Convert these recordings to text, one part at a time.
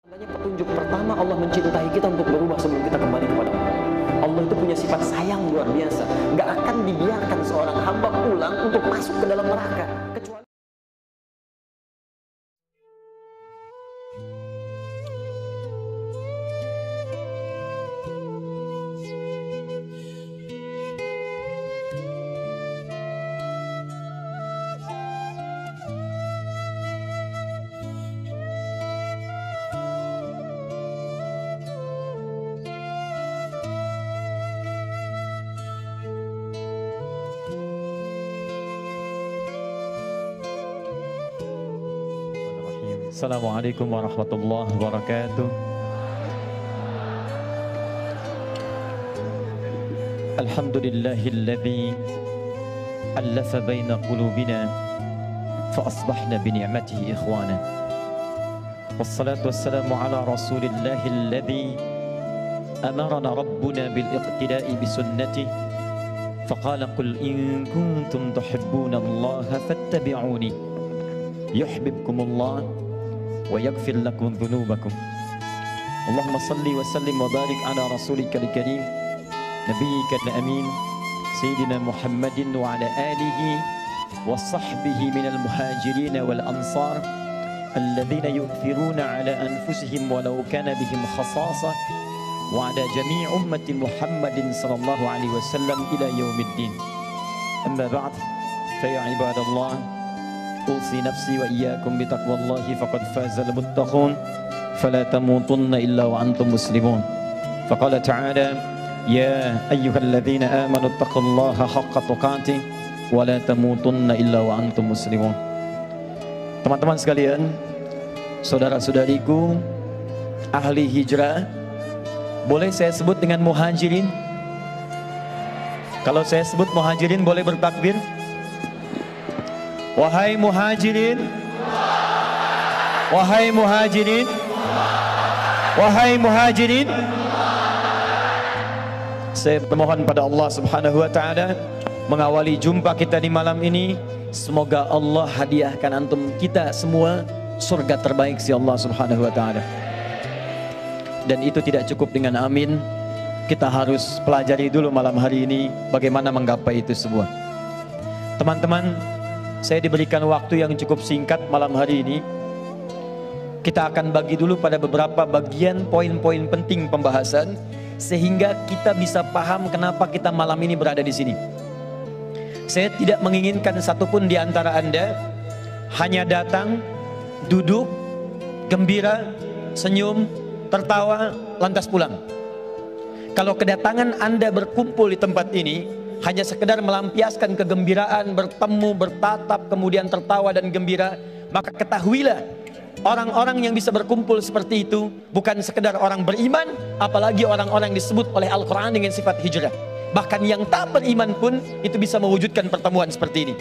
Tandanya petunjuk pertama Allah mencintai kita untuk berubah sebelum kita kembali kepada Allah. Allah itu punya sifat sayang luar biasa. Gak akan dibiarkan seorang hamba pulang untuk masuk ke dalam neraka kecuali Assalamualaikum warahmatullahi wabarakatuh. Alhamdulillahilladzi allafa baina qulubina fa asbahna bi ni'matihi ikhwana. Wassalatu wassalamu ala rasulillahilladzi amarna rabbuna bil iqtida'i bi sunnatihi faqala qul in kuntum tuhibbuna allaha fattabi'uni yuhibbukumullah wa yaghfir lakum dhunubakum. Allahumma salli wa sallim wa barik ala rasulika al-karim nabiyyika al-amin sayyidina Muhammadin wa ala alihi wa sahbihi minal muhajirin wal ansar alladhina yu'thiruna ala anfusihim walau kana bihim khasasah wa ala jami' ummati Muhammadin sallallahu alaihi wasallam ila yaumiddin. Amma ba'd, fa ya ibadallah أوصي نفسي وإياكم بتقوى الله فقد فاز المتقون فلا تموتن إلا وأنتم مسلمون. فقال تعالى يا أيها الذين آمنوا اتقوا الله حق تقاته ولا تموتن إلا وأنتم مسلمون. Teman-teman sekalian, saudara-saudariku ahli hijrah, boleh saya sebut dengan muhajirin? Kalau saya sebut muhajirin boleh bertakbir? Wahai muhajirin, wahai muhajirin, wahai muhajirin. Saya bermohon pada Allah Subhanahu wa taala mengawali jumpa kita di malam ini, semoga Allah hadiahkan antum kita semua surga terbaik si Allah Subhanahu wa taala. Dan itu tidak cukup dengan amin, kita harus pelajari dulu malam hari ini bagaimana menggapai itu semua. Teman-teman, saya diberikan waktu yang cukup singkat malam hari ini. Kita akan bagi dulu pada beberapa bagian poin-poin penting pembahasan sehingga kita bisa paham kenapa kita malam ini berada di sini. Saya tidak menginginkan satupun di antara Anda hanya datang, duduk, gembira, senyum, tertawa, lantas pulang. Kalau kedatangan Anda berkumpul di tempat ini hanya sekedar melampiaskan kegembiraan, bertemu, bertatap, kemudian tertawa dan gembira, maka ketahuilah orang-orang yang bisa berkumpul seperti itu bukan sekedar orang beriman, apalagi orang-orang yang disebut oleh Al-Quran dengan sifat hijrah. Bahkan yang tak beriman pun itu bisa mewujudkan pertemuan seperti ini.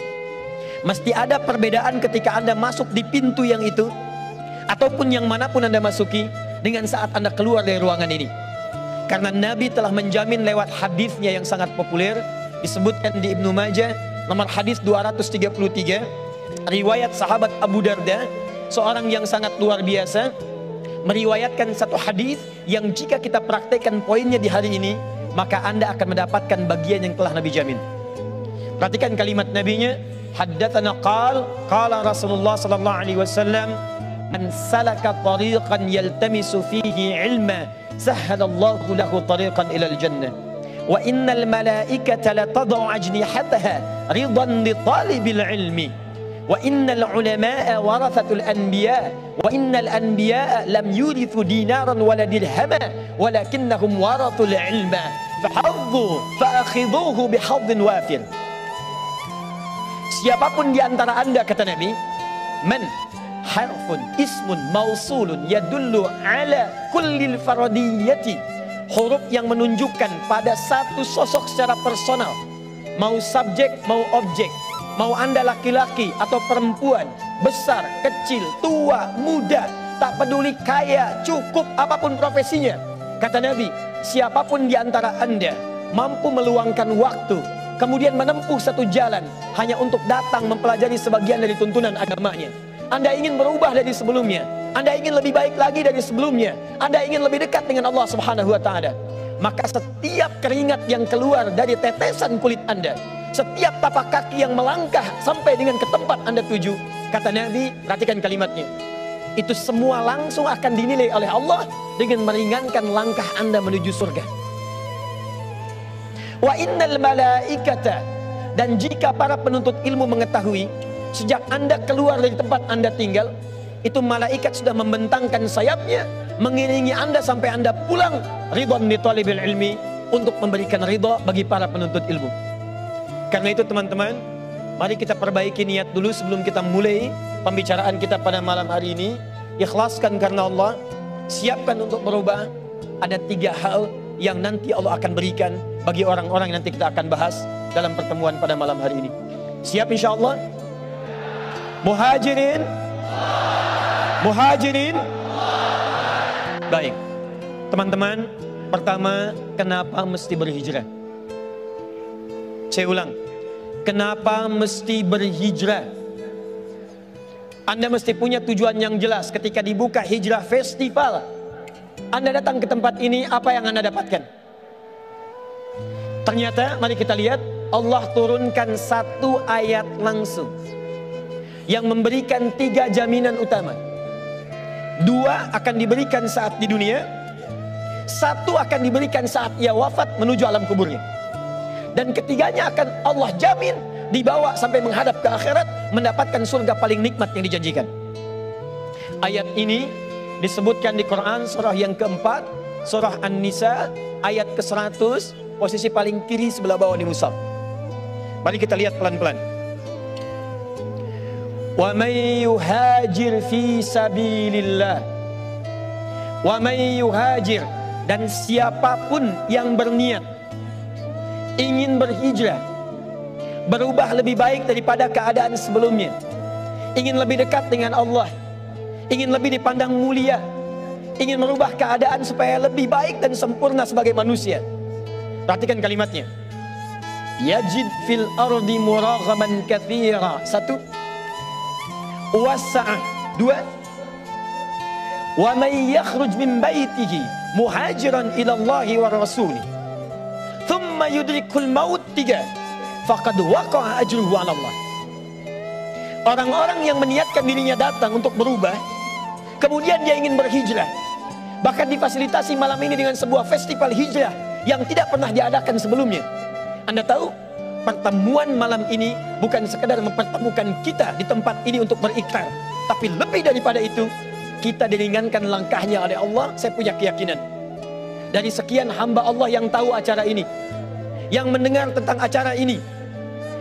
Mesti ada perbedaan ketika Anda masuk di pintu yang itu ataupun yang manapun Anda masuki dengan saat Anda keluar dari ruangan ini. Karena Nabi telah menjamin lewat hadisnya yang sangat populer, disebutkan di Ibnu Majah nomor hadis 233, riwayat sahabat Abu Darda, seorang yang sangat luar biasa, meriwayatkan satu hadis yang jika kita praktekkan poinnya di hari ini, maka Anda akan mendapatkan bagian yang telah Nabi jamin. Perhatikan kalimat Nabinya, haddatsana qala Rasulullah sallallahu alaihi wasallam, man salaka tariqan yaltamisu fihi ilma sahhalallahu lahu tariqan ilal jannah. Wa innal malaikata la tad'u ajnihataha ridan li talibil ilmi. Wa innal ulama'a warathatul anbiya. Wa innal anbiya'a lam yurithu dinaran wala dirhama walakinnahum warathul ilma. Fahadhu fa'akhidhuhu bihadhin wafir. Siapapun di antara Anda, kata Nabi, man harfun ismun mausulun yadullu ala kullil faradiyati, huruf yang menunjukkan pada satu sosok secara personal, mau subjek mau objek, mau Anda laki-laki atau perempuan, besar, kecil, tua, muda, tak peduli kaya, cukup, apapun profesinya. Kata Nabi, siapapun di antara Anda mampu meluangkan waktu, kemudian menempuh satu jalan hanya untuk datang mempelajari sebagian dari tuntunan agamanya, Anda ingin berubah dari sebelumnya, Anda ingin lebih baik lagi dari sebelumnya, Anda ingin lebih dekat dengan Allah Subhanahu wa Ta'ala, maka setiap keringat yang keluar dari tetesan kulit Anda, setiap tapak kaki yang melangkah sampai dengan ke tempat Anda tuju, kata Nabi, perhatikan kalimatnya, itu semua langsung akan dinilai oleh Allah dengan meringankan langkah Anda menuju surga. Wa innal malaikata, dan jika para penuntut ilmu mengetahui, sejak Anda keluar dari tempat Anda tinggal, itu malaikat sudah membentangkan sayapnya mengiringi Anda sampai Anda pulang, ridwan li talibil ilmi, untuk memberikan ridha bagi para penuntut ilmu. Karena itu teman-teman, mari kita perbaiki niat dulu sebelum kita mulai pembicaraan kita pada malam hari ini. Ikhlaskan karena Allah, siapkan untuk berubah. Ada 3 hal yang nanti Allah akan berikan bagi orang-orang yang nanti kita akan bahas dalam pertemuan pada malam hari ini. Siap insya Allah? Muhajirin? Muhajirin? Baik. Teman-teman, pertama, kenapa mesti berhijrah? Saya ulang. Kenapa mesti berhijrah? Anda mesti punya tujuan yang jelas. Ketika dibuka hijrah festival, Anda datang ke tempat ini, apa yang Anda dapatkan? Ternyata, mari kita lihat, Allah turunkan 1 ayat langsung yang memberikan 3 jaminan utama. 2 akan diberikan saat di dunia, 1 akan diberikan saat ia wafat menuju alam kuburnya, dan ketiganya akan Allah jamin dibawa sampai menghadap ke akhirat, mendapatkan surga paling nikmat yang dijanjikan. Ayat ini disebutkan di Quran surah yang keempat, surah An-Nisa ayat ke-100, posisi paling kiri sebelah bawah di mushaf. Mari kita lihat pelan-pelan. Wa may yuhajir fi sabilillah. Wa may yuhajir, dan siapapun yang berniat ingin berhijrah, berubah lebih baik daripada keadaan sebelumnya, ingin lebih dekat dengan Allah, ingin lebih dipandang mulia, ingin merubah keadaan supaya lebih baik dan sempurna sebagai manusia. Perhatikan kalimatnya. Yajid fil ardi muraghaban katsira. 1. Wasa'ah. 2. Wa may yakhruj min baitihi muhajiran ila Allah wa rasulih thumma yudrikul maut. 3. Faqad waqa'a ajruhu 'ala Allah. Orang-orang yang meniatkan dirinya datang untuk berubah, kemudian dia ingin berhijrah, bahkan difasilitasi malam ini dengan sebuah festival hijrah yang tidak pernah diadakan sebelumnya. Anda tahu, pertemuan malam ini bukan sekedar mempertemukan kita di tempat ini untuk berikrar, tapi lebih daripada itu, kita diringankan langkahnya oleh Allah. Saya punya keyakinan, dari sekian hamba Allah yang tahu acara ini, yang mendengar tentang acara ini,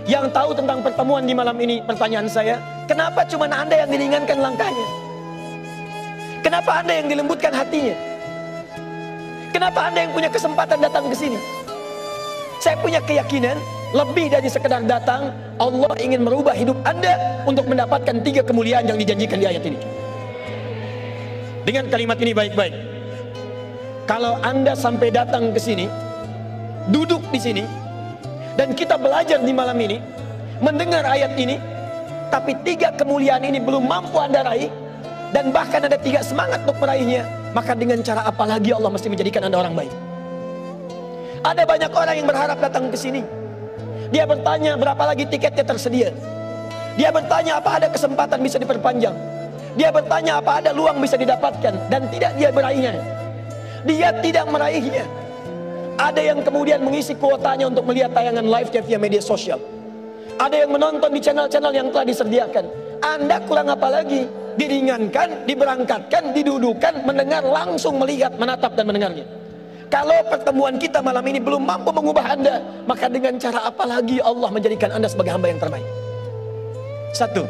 yang tahu tentang pertemuan di malam ini, pertanyaan saya, kenapa cuma Anda yang diringankan langkahnya? Kenapa Anda yang dilembutkan hatinya? Kenapa Anda yang punya kesempatan datang ke sini? Saya punya keyakinan, lebih dari sekedar datang, Allah ingin merubah hidup Anda untuk mendapatkan 3 kemuliaan yang dijanjikan di ayat ini. Dengan kalimat ini baik-baik. Kalau Anda sampai datang ke sini, duduk di sini, dan kita belajar di malam ini, mendengar ayat ini, tapi 3 kemuliaan ini belum mampu Anda raih, dan bahkan ada 3 semangat untuk meraihnya, maka dengan cara apa lagi Allah mesti menjadikan Anda orang baik? Ada banyak orang yang berharap datang ke sini. Dia bertanya berapa lagi tiketnya tersedia. Dia bertanya apa ada kesempatan bisa diperpanjang. Dia bertanya apa ada luang bisa didapatkan, dan tidak dia meraihnya. Dia tidak meraihnya. Ada yang kemudian mengisi kuotanya untuk melihat tayangan live via media sosial. Ada yang menonton di channel-channel yang telah disediakan. Anda kurang apa lagi? Diringankan, diberangkatkan, didudukan, mendengar, langsung melihat, menatap dan mendengarnya. Kalau pertemuan kita malam ini belum mampu mengubah Anda, maka dengan cara apa lagi Allah menjadikan Anda sebagai hamba yang terbaik? 1.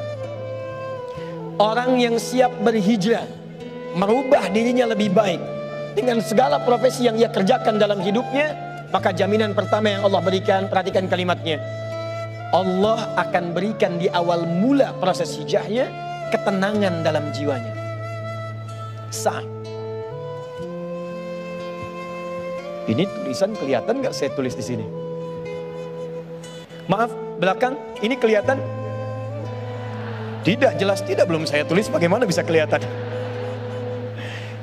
Orang yang siap berhijrah, merubah dirinya lebih baik dengan segala profesi yang ia kerjakan dalam hidupnya, maka jaminan pertama yang Allah berikan, perhatikan kalimatnya, Allah akan berikan di awal mula proses hijrahnya ketenangan dalam jiwanya. Ini tulisan kelihatan nggak saya tulis di sini? Maaf, belakang ini kelihatan? Tidak, jelas tidak, belum saya tulis, bagaimana bisa kelihatan?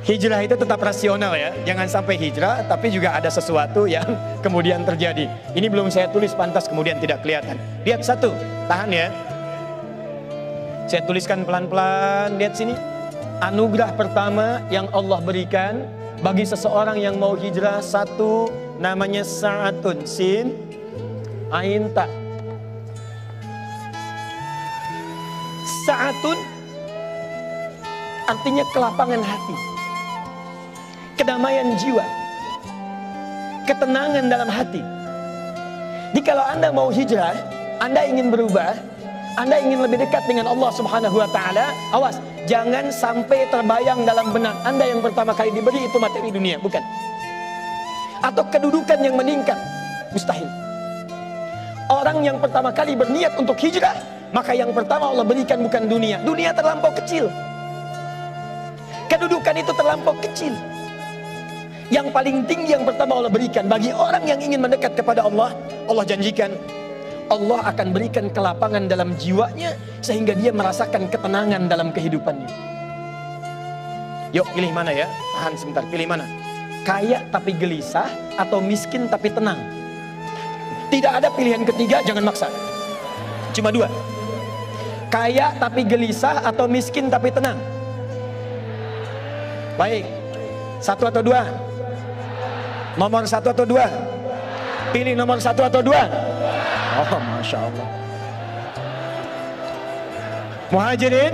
Hijrah itu tetap rasional ya. Jangan sampai hijrah tapi juga ada sesuatu yang kemudian terjadi. Ini belum saya tulis pantas kemudian tidak kelihatan. Lihat satu, tahan ya. Saya tuliskan pelan-pelan, lihat sini. Anugerah pertama yang Allah berikan bagi seseorang yang mau hijrah, satu namanya sa'atun, sin, ain, ta. Sa'atun artinya kelapangan hati, kedamaian jiwa, ketenangan dalam hati. Jadi kalau Anda mau hijrah, Anda ingin berubah, Anda ingin lebih dekat dengan Allah Subhanahu wa Ta'ala, awas, jangan sampai terbayang dalam benak Anda yang pertama kali diberi itu materi dunia, bukan. Atau kedudukan yang meningkat, mustahil. Orang yang pertama kali berniat untuk hijrah, maka yang pertama Allah berikan bukan dunia. Dunia terlampau kecil, kedudukan itu terlampau kecil. Yang paling tinggi yang pertama Allah berikan bagi orang yang ingin mendekat kepada Allah, Allah janjikan Allah akan berikan kelapangan dalam jiwanya sehingga dia merasakan ketenangan dalam kehidupannya. Yuk pilih mana ya? Tahan sebentar, pilih mana? Kaya tapi gelisah atau miskin tapi tenang? Tidak ada pilihan ketiga, jangan maksa. Cuma dua. Kaya tapi gelisah atau miskin tapi tenang? Baik, satu atau dua? Nomor satu atau dua? Pilih nomor satu atau dua? Oh, Masya Allah. Muhajirin?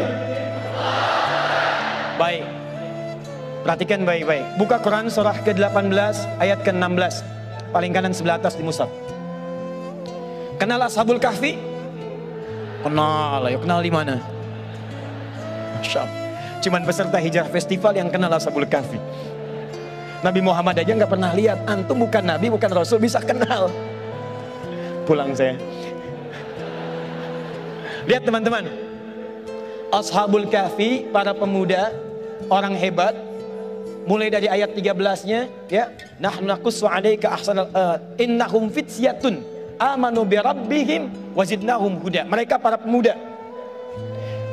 Baik, perhatikan baik-baik. Buka Quran surah ke-18 ayat ke-16, paling kanan sebelah atas di mushaf. Kenal Ashabul Kahfi? Kenal, ayo kenal di mana? Masya Allah. Cuman peserta hijrah festival yang kenal Ashabul Kahfi. Nabi Muhammad aja nggak pernah lihat. Antum bukan Nabi, bukan Rasul, bisa kenal. Pulang saya. Lihat teman-teman, Ashabul Kahfi, para pemuda, orang hebat. Mulai dari ayat 13-nya, ya. Nahnu naqussu 'alaika ahsanal innahum fityatun amanu bi rabbihim wazidnahum huda. Mereka para pemuda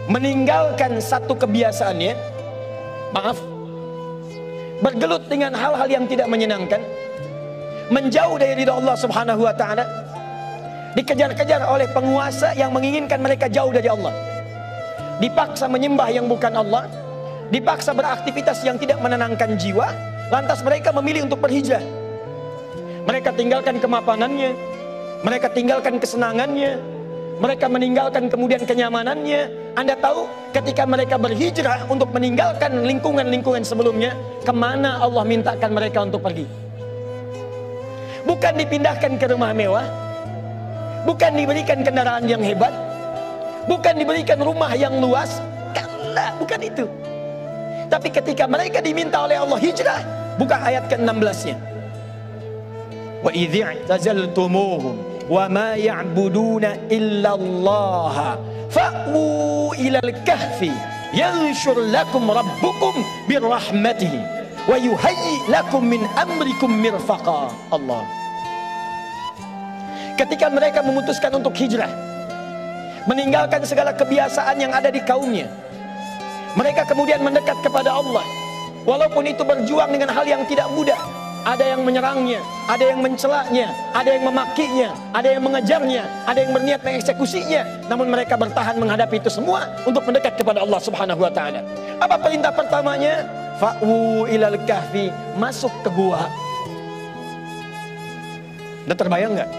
meninggalkan satu kebiasaannya, maaf, bergelut dengan hal-hal yang tidak menyenangkan, menjauh dari ridha Allah Subhanahu wa Ta'ala, dikejar-kejar oleh penguasa yang menginginkan mereka jauh dari Allah, dipaksa menyembah yang bukan Allah, dipaksa beraktivitas yang tidak menenangkan jiwa. Lantas mereka memilih untuk berhijrah. Mereka tinggalkan kemapanannya, mereka tinggalkan kesenangannya, mereka meninggalkan kemudian kenyamanannya. Anda tahu ketika mereka berhijrah untuk meninggalkan lingkungan-lingkungan sebelumnya, kemana Allah mintakan mereka untuk pergi? Bukan dipindahkan ke rumah mewah, bukan diberikan kendaraan yang hebat, bukan diberikan rumah yang luas, bukan itu. Tapi ketika mereka diminta oleh Allah hijrah, buka ayat ke-16-nya. Wa idh i'tazaltumuhum wa ma ya'buduna illallah fa'u ilal kahfi yanshur lakum rabbukum birrahmatihi wa yuhayyi lakum min amrikum mirfaqa. Allah. Ketika mereka memutuskan untuk hijrah, meninggalkan segala kebiasaan yang ada di kaumnya, mereka kemudian mendekat kepada Allah. Walaupun itu berjuang dengan hal yang tidak mudah. Ada yang menyerangnya, ada yang mencelaknya, ada yang memakinya, ada yang mengejarnya, ada yang berniat mengeksekusinya. Namun mereka bertahan menghadapi itu semua untuk mendekat kepada Allah Subhanahu wa Ta'ala. Apa perintah pertamanya? Fa'u ilal kahfi, masuk ke gua. Udah terbayang nggak?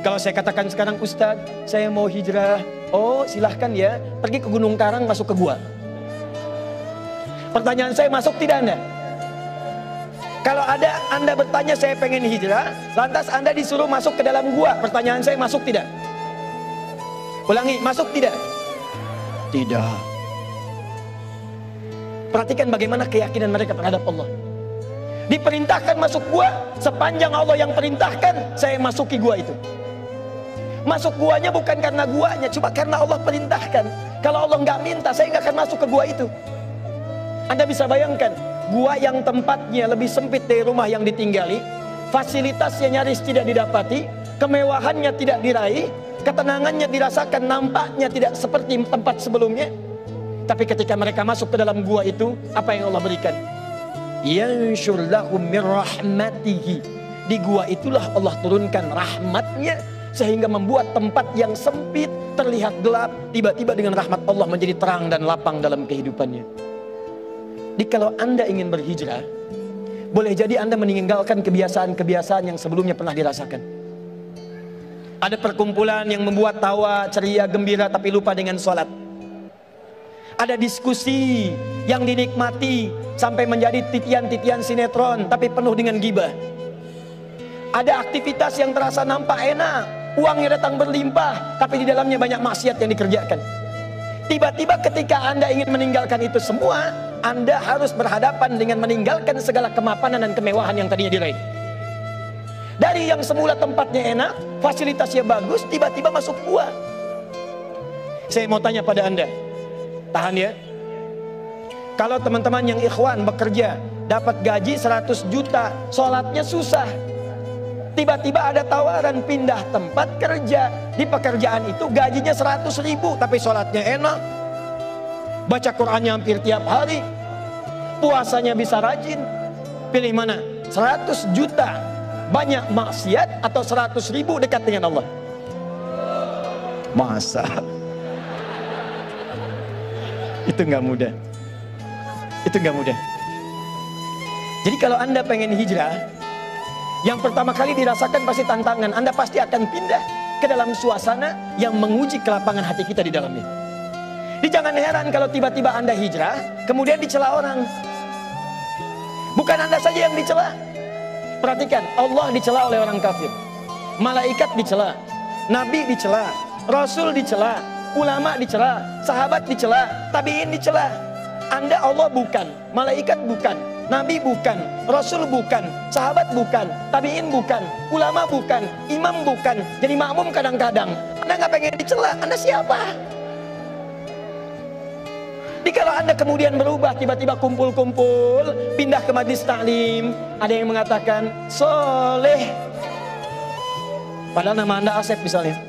Kalau saya katakan sekarang, Ustadz, saya mau hijrah. Oh, silahkan ya, pergi ke Gunung Karang, masuk ke gua. Pertanyaan saya, masuk tidak Anda? Kalau ada Anda bertanya, saya pengen hijrah, lantas Anda disuruh masuk ke dalam gua. Pertanyaan saya, masuk tidak? Ulangi, masuk tidak? Tidak. Perhatikan bagaimana keyakinan mereka terhadap Allah. Diperintahkan masuk gua, sepanjang Allah yang perintahkan, saya masuki gua itu. Masuk guanya bukan karena guanya, cuma karena Allah perintahkan. Kalau Allah nggak minta, saya nggak akan masuk ke gua itu. Anda bisa bayangkan, gua yang tempatnya lebih sempit dari rumah yang ditinggali, fasilitasnya nyaris tidak didapati, kemewahannya tidak diraih, ketenangannya dirasakan, nampaknya tidak seperti tempat sebelumnya. Tapi ketika mereka masuk ke dalam gua itu, apa yang Allah berikan? Yanshur lahum min rahmatihi. Di gua itulah Allah turunkan rahmatnya, sehingga membuat tempat yang sempit terlihat gelap, tiba-tiba dengan rahmat Allah menjadi terang dan lapang dalam kehidupannya. Jadi kalau Anda ingin berhijrah, boleh jadi Anda meninggalkan kebiasaan-kebiasaan yang sebelumnya pernah dirasakan. Ada perkumpulan yang membuat tawa, ceria, gembira tapi lupa dengan sholat. Ada diskusi yang dinikmati sampai menjadi titian-titian sinetron tapi penuh dengan gibah. Ada aktivitas yang terasa nampak enak, uangnya datang berlimpah, tapi di dalamnya banyak maksiat yang dikerjakan. Tiba-tiba ketika Anda ingin meninggalkan itu semua, Anda harus berhadapan dengan meninggalkan segala kemapanan dan kemewahan yang tadinya diraih. Dari yang semula tempatnya enak, fasilitasnya bagus, tiba-tiba masuk gua. Saya mau tanya pada Anda, tahan ya. Kalau teman-teman yang ikhwan bekerja, dapat gaji 100 juta, sholatnya susah. Tiba-tiba ada tawaran pindah tempat kerja. Di pekerjaan itu gajinya 100 ribu, tapi sholatnya enak, baca Qur'annya hampir tiap hari, puasanya bisa rajin. Pilih mana? 100 juta banyak maksiat atau 100 ribu dekat dengan Allah? Masa? Itu nggak mudah. Itu nggak mudah. Jadi kalau Anda pengen hijrah, yang pertama kali dirasakan pasti tantangan. Anda pasti akan pindah ke dalam suasana yang menguji kelapangan hati kita di dalamnya. Jadi jangan heran kalau tiba-tiba Anda hijrah, kemudian dicela orang. Bukan Anda saja yang dicela. Perhatikan, Allah dicela oleh orang kafir, malaikat dicela, nabi dicela, rasul dicela, ulama dicela, sahabat dicela, tabiin dicela. Anda Allah bukan, malaikat bukan, nabi bukan, rasul bukan, sahabat bukan, tabiin bukan, ulama bukan, imam bukan, jadi makmum kadang-kadang. Anda nggak pengen dicela, Anda siapa? Jadi kalau Anda kemudian berubah, tiba-tiba kumpul-kumpul, pindah ke majlis taklim, ada yang mengatakan soleh, padahal nama Anda Asep misalnya.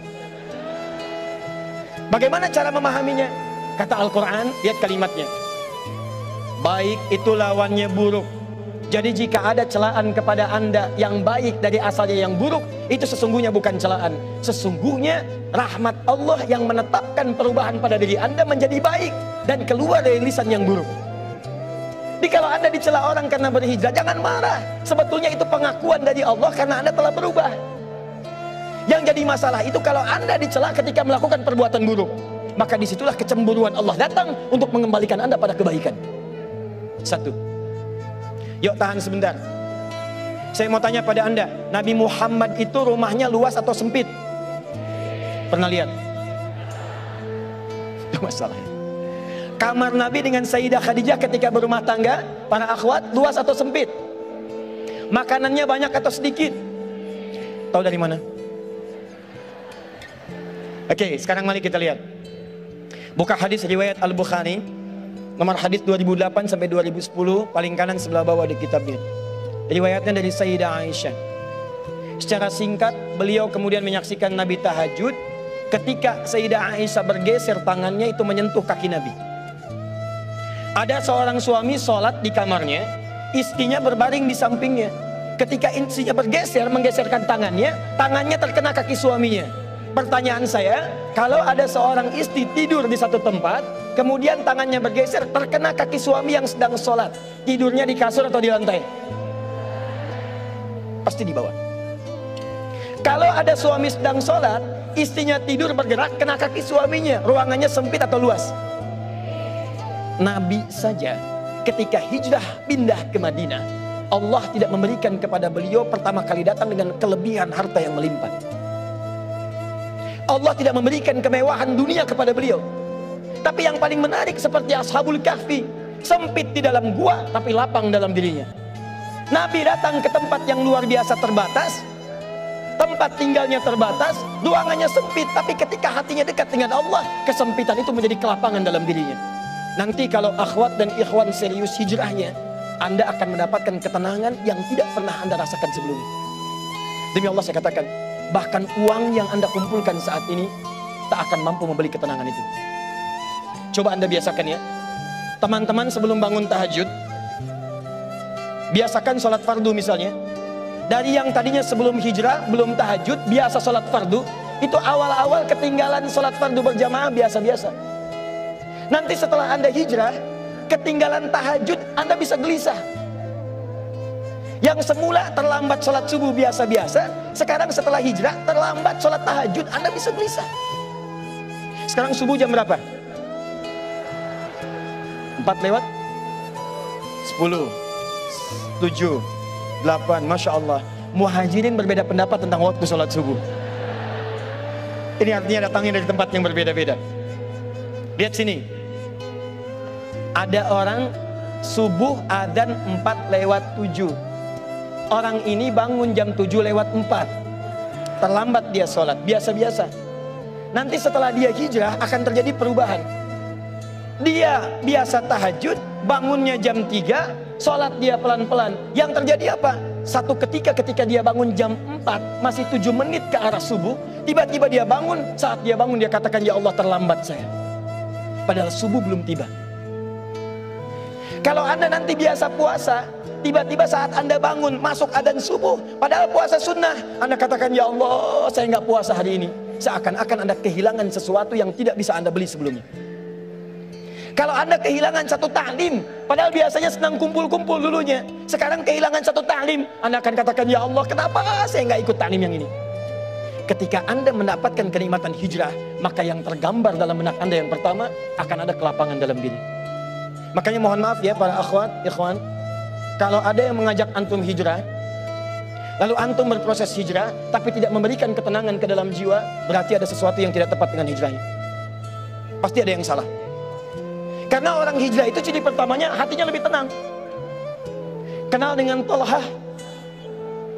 Bagaimana cara memahaminya? Kata Al-Quran, lihat kalimatnya. Baik itu lawannya buruk. Jadi jika ada celaan kepada Anda yang baik dari asalnya yang buruk, itu sesungguhnya bukan celaan. Sesungguhnya rahmat Allah yang menetapkan perubahan pada diri Anda menjadi baik dan keluar dari lisan yang buruk. Jadi kalau Anda dicela orang karena berhijrah, jangan marah. Sebetulnya itu pengakuan dari Allah karena Anda telah berubah. Yang jadi masalah itu kalau Anda dicela ketika melakukan perbuatan buruk, maka disitulah kecemburuan Allah datang untuk mengembalikan Anda pada kebaikan. Satu. Yuk tahan sebentar. Saya mau tanya pada Anda, Nabi Muhammad itu rumahnya luas atau sempit? Pernah lihat? Itu masalahnya. Kamar Nabi dengan Sayyidah Khadijah ketika berumah tangga, para akhwat, luas atau sempit? Makanannya banyak atau sedikit? Tahu dari mana? Oke, sekarang mari kita lihat. Buka hadis riwayat Al-Bukhari, nomor hadis 2008 sampai 2010, paling kanan sebelah bawah di kitabnya. Riwayatnya dari Sayyidah Aisyah. Secara singkat, beliau kemudian menyaksikan Nabi tahajud. Ketika Sayyidah Aisyah bergeser tangannya itu menyentuh kaki Nabi. Ada seorang suami sholat di kamarnya, istrinya berbaring di sampingnya. Ketika istrinya bergeser, menggeserkan tangannya, tangannya terkena kaki suaminya. Pertanyaan saya, kalau ada seorang istri tidur di satu tempat, kemudian tangannya bergeser, terkena kaki suami yang sedang sholat, tidurnya di kasur atau di lantai? Pasti di bawah. Kalau ada suami sedang sholat, istrinya tidur bergerak, kena kaki suaminya, ruangannya sempit atau luas? Nabi saja ketika hijrah pindah ke Madinah, Allah tidak memberikan kepada beliau pertama kali datang dengan kelebihan harta yang melimpah. Allah tidak memberikan kemewahan dunia kepada beliau. Tapi yang paling menarik seperti Ashabul Kahfi, sempit di dalam gua tapi lapang dalam dirinya. Nabi datang ke tempat yang luar biasa terbatas, tempat tinggalnya terbatas, ruangannya sempit, tapi ketika hatinya dekat dengan Allah, kesempitan itu menjadi kelapangan dalam dirinya. Nanti kalau akhwat dan ikhwan serius hijrahnya, Anda akan mendapatkan ketenangan yang tidak pernah Anda rasakan sebelumnya. Demi Allah saya katakan, bahkan uang yang Anda kumpulkan saat ini tak akan mampu membeli ketenangan itu. Coba Anda biasakan ya. Teman-teman sebelum bangun tahajud, biasakan sholat fardu misalnya. Dari yang tadinya sebelum hijrah, belum tahajud, biasa sholat fardu, itu awal-awal ketinggalan sholat fardu berjamaah biasa-biasa. Nanti setelah Anda hijrah, ketinggalan tahajud, Anda bisa gelisah. Yang semula terlambat sholat subuh biasa-biasa, sekarang setelah hijrah terlambat sholat tahajud, Anda bisa gelisah. Sekarang subuh jam berapa? 4 lewat 10, 7, 8, Masya Allah. Muhajirin berbeda pendapat tentang waktu sholat subuh. Ini artinya datangnya dari tempat yang berbeda-beda. Lihat sini. Ada orang subuh adzan 4 lewat 7. Orang ini bangun jam 7 lewat 4. Terlambat dia sholat, biasa-biasa. Nanti setelah dia hijrah akan terjadi perubahan. Dia biasa tahajud, bangunnya jam 3, sholat dia pelan-pelan. Yang terjadi apa? Satu ketika dia bangun jam 4, masih 7 menit ke arah subuh, tiba-tiba dia bangun. Saat dia bangun dia katakan, ya Allah terlambat saya. Padahal subuh belum tiba. Kalau Anda nanti biasa puasa, tiba-tiba saat Anda bangun masuk adzan subuh, padahal puasa sunnah, Anda katakan, ya Allah saya nggak puasa hari ini. Seakan-akan Anda kehilangan sesuatu yang tidak bisa Anda beli sebelumnya. Kalau Anda kehilangan satu taklim, padahal biasanya senang kumpul-kumpul dulunya, sekarang kehilangan satu taklim, Anda akan katakan, ya Allah kenapa saya nggak ikut taklim yang ini. Ketika Anda mendapatkan kenikmatan hijrah, maka yang tergambar dalam benak Anda yang pertama, akan ada kelapangan dalam diri. Makanya mohon maaf ya para akhwat, ikhwan, kalau ada yang mengajak antum hijrah, lalu antum berproses hijrah, tapi tidak memberikan ketenangan ke dalam jiwa, berarti ada sesuatu yang tidak tepat dengan hijrahnya. Pasti ada yang salah. Karena orang hijrah itu ciri pertamanya hatinya lebih tenang. Kenal dengan Talhah,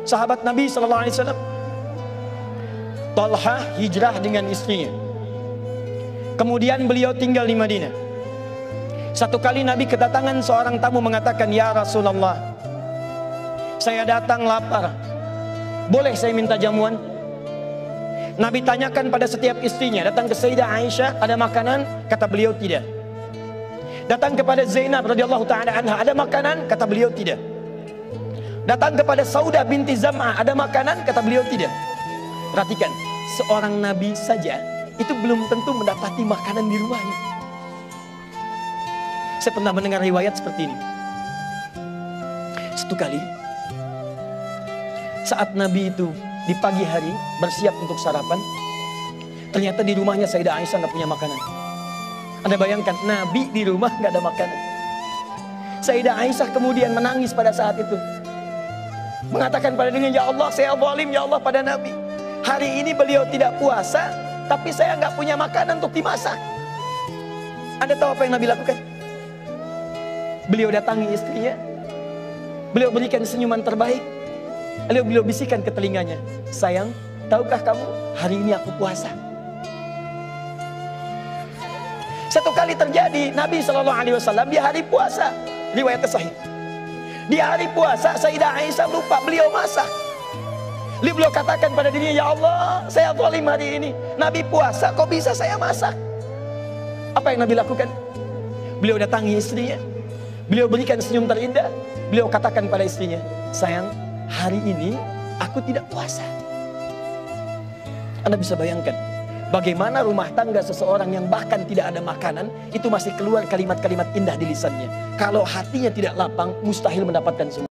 sahabat Nabi SAW. Talhah hijrah dengan istrinya. Kemudian beliau tinggal di Madinah. Satu kali Nabi kedatangan seorang tamu mengatakan, ya Rasulullah, saya datang lapar, boleh saya minta jamuan? Nabi tanyakan pada setiap istrinya, datang ke Sayyidah Aisyah, ada makanan? Kata beliau tidak. Datang kepada Zainab radhiyallahu ta'ala anha, ada makanan? Kata beliau tidak. Datang kepada Saudah binti Zam'ah, ada makanan? Kata beliau tidak. Perhatikan, seorang Nabi saja itu belum tentu mendapati makanan di rumahnya. Saya pernah mendengar riwayat seperti ini. Satu kali, saat Nabi itu di pagi hari bersiap untuk sarapan, ternyata di rumahnya Sayyidah Aisyah nggak punya makanan. Anda bayangkan, Nabi di rumah nggak ada makanan. Sayyidah Aisyah kemudian menangis pada saat itu, mengatakan pada dirinya, ya Allah saya zalim ya Allah pada Nabi. Hari ini beliau tidak puasa, tapi saya nggak punya makanan untuk dimasak. Anda tahu apa yang Nabi lakukan? Beliau datangi istrinya, beliau berikan senyuman terbaik, lalu beliau bisikan ke telinganya, sayang, tahukah kamu hari ini aku puasa? Satu kali terjadi, Nabi SAW di hari puasa, riwayat sahih. Di hari puasa Sayyidah Aisyah lupa beliau masak. Lalu beliau katakan pada dirinya, ya Allah saya zalim hari ini, Nabi puasa kok bisa saya masak? Apa yang Nabi lakukan? Beliau datangi istrinya, beliau berikan senyum terindah, beliau katakan pada istrinya, sayang, hari ini aku tidak puasa. Anda bisa bayangkan bagaimana rumah tangga seseorang yang bahkan tidak ada makanan, itu masih keluar kalimat-kalimat indah di lisannya. Kalau hatinya tidak lapang, mustahil mendapatkan semua.